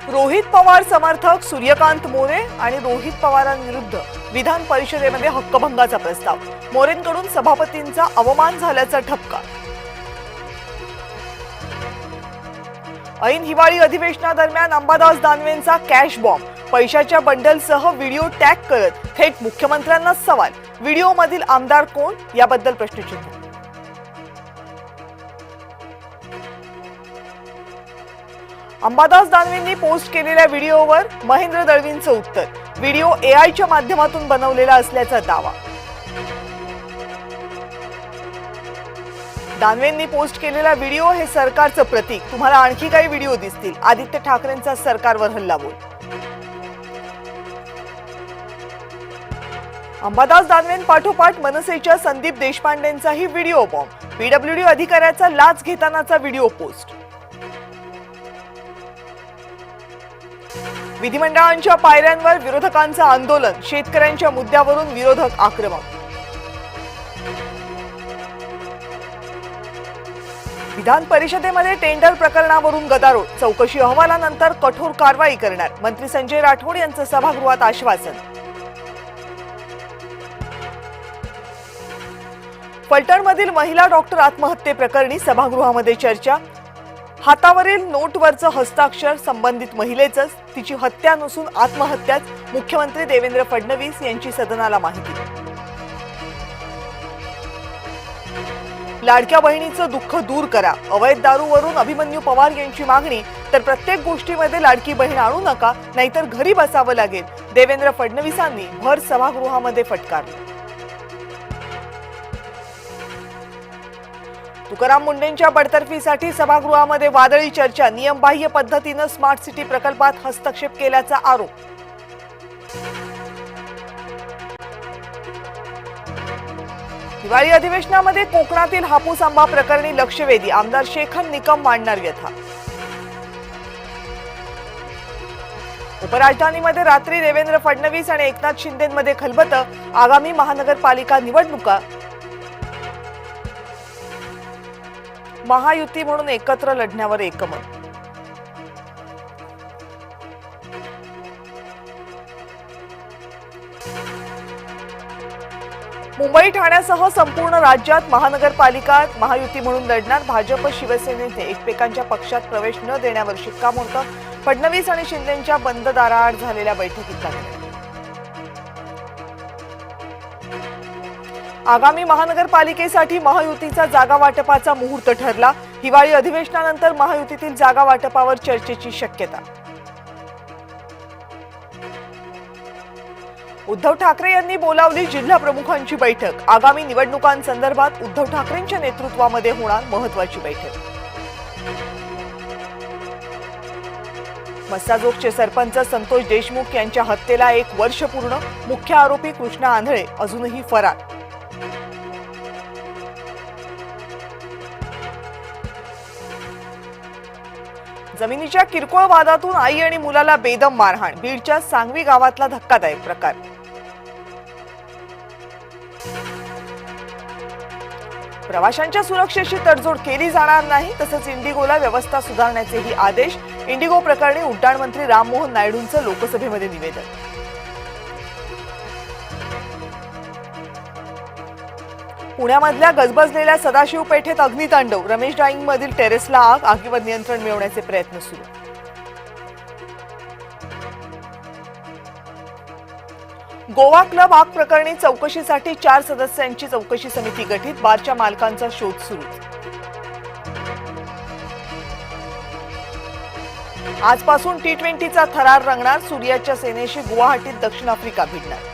रोहित पवार समर्थक सूर्यकांत मोरे आणि रोहित पवारांविरुद्ध विधान परिषदेमध्ये हक्कभंगाचा प्रस्ताव। मोरेंकडून सभापतींचा अवमान झाल्याचा ठपका। ऐन हिवाळी अधिवेशनादरम्यान अंबादास दानवेंचा कॅश बॉम्ब। पैशाच्या बंडलसह व्हिडिओ टॅग करत थेट मुख्यमंत्र्यांना सवाल। व्हिडिओमधील आमदार कोण याबद्दल प्रश्नचिन्ह। अंबादास दानवेंनी पोस्ट केलेल्या व्हिडिओवर महेंद्र दळवींचं उत्तर। व्हिडिओ एआयच्या माध्यमातून बनवलेला असल्याचा दावा। दानवेंनी पोस्ट केलेला व्हिडिओ हे सरकारचं प्रतीक। तुम्हाला आणखी काही व्हिडिओ दिसतील। आदित्य ठाकरेंचा सरकारवर हल्लाबोल। अंबादास दानवेंपाठोपाठ मनसेच्या संदीप देशपांडेंचाही व्हिडिओ बॉम्ब। पीडब्ल्यूडी अधिकाऱ्याचा लाच घेतानाचा व्हिडिओ पोस्ट। विधिमंडळांच्या पायऱ्यांवर विरोधकांचं आंदोलन। शेतकऱ्यांच्या मुद्द्यावरून विरोधक आक्रमक। विधान परिषदेमध्ये टेंडर प्रकरणावरून गदारोळ। चौकशी अहवालानंतर कठोर कारवाई करणार। मंत्री संजय राठोड यांचं सभागृहात आश्वासन। फलटणमधील महिला डॉक्टर आत्महत्येप्रकरणी सभागृहामध्ये चर्चा। हातावरील नोटवरचं हस्ताक्षर संबंधित महिलेचंच, तिची हत्या नसून आत्महत्याच। मुख्यमंत्री देवेंद्र फडणवीस यांची सदनाला माहिती। लाडक्या बहिणीचं दुःख दूर करा। अवैध दारूवरून अभिमन्यू पवार यांची मागणी। तर प्रत्येक गोष्टीमध्ये लाडकी बहीण आणू नका, नाहीतर घरी बसावं लागेल। देवेंद्र फडणवीसांनी भर सभागृहामध्ये फटकारलं। तुकाराम मुंडेंच्या बडतर्फीसाठी सभागृहामध्ये वादळी चर्चा। नियमबाह्य पद्धतीने स्मार्ट सिटी प्रकल्पात हस्तक्षेप केल्याचा आरोप। हिवाळी अधिवेशनामध्ये कोकणातील हापूस आंबा प्रकरणी लक्षवेधी। आमदार शेखन निकम मांडणार व्यथा। उपराजधानीमध्ये रात्री देवेंद्र फडणवीस आणि एकनाथ शिंदेंमध्ये खलबतं। आगामी महानगरपालिका निवडणुका। महायुती म्हणून एकत्र लढण्यावर एकमत। मुंबई ठाण्यासह संपूर्ण राज्यात महानगरपालिका महायुती म्हणून लढणार। भाजप शिवसेनेने एकमेकांच्या पक्षात प्रवेश न देण्यावर शिक्कामोर्तब। फडणवीस आणि शिंदेंच्या बंद दाराआड झालेल्या बैठकीत निर्णय। आगामी महानगरपालिकेसाठी महायुतीचा जागा वाटपाचा मुहूर्त ठरला। हिवाळी अधिवेशनानंतर महायुतीतील जागा वाटपावर चर्चेची शक्यता। उद्धव ठाकरे यांनी बोलावली जिल्हा प्रमुखांची बैठक। आगामी निवडणुकांसंदर्भात उद्धव ठाकरेंच्या नेतृत्वामध्ये होणार महत्त्वाची बैठक। मस्साजोगचे सरपंच संतोष देशमुख यांच्या हत्येला 1 वर्ष पूर्ण। मुख्य आरोपी कृष्णा आंधळे अजूनही फरार। जमिनीच्या किरकोळ वादातून आई आणि मुलाला बेदम मारहाण। बीडच्या सांगवी गावातला धक्कादायक प्रकार। प्रवाशांच्या सुरक्षेशी तडजोड केली जाणार नाही, तसंच इंडिगोला व्यवस्था सुधारण्याचेही आदेश। इंडिगो प्रकरणी उड्डाण मंत्री राममोहन नायडूंचं लोकसभेमध्ये निवेदन। पुण्यामधल्या गजबजलेल्या सदाशिव पेठेत अग्नितांडव। रमेश डाईंग मधील टेरेसला आग। आगीवर नियंत्रण मिळवण्याचे प्रयत्न सुरू। गोवा क्लब आग प्रकरणी चौकशीसाठी 4 सदस्यांची चौकशी समिती गठीत। बारच्या मालकांचा शोध सुरू। आजपासून T20चा थरार रंगणार। सूर्याच्या सेनेशी गुवाहाटीत दक्षिण आफ्रिका भिडणार।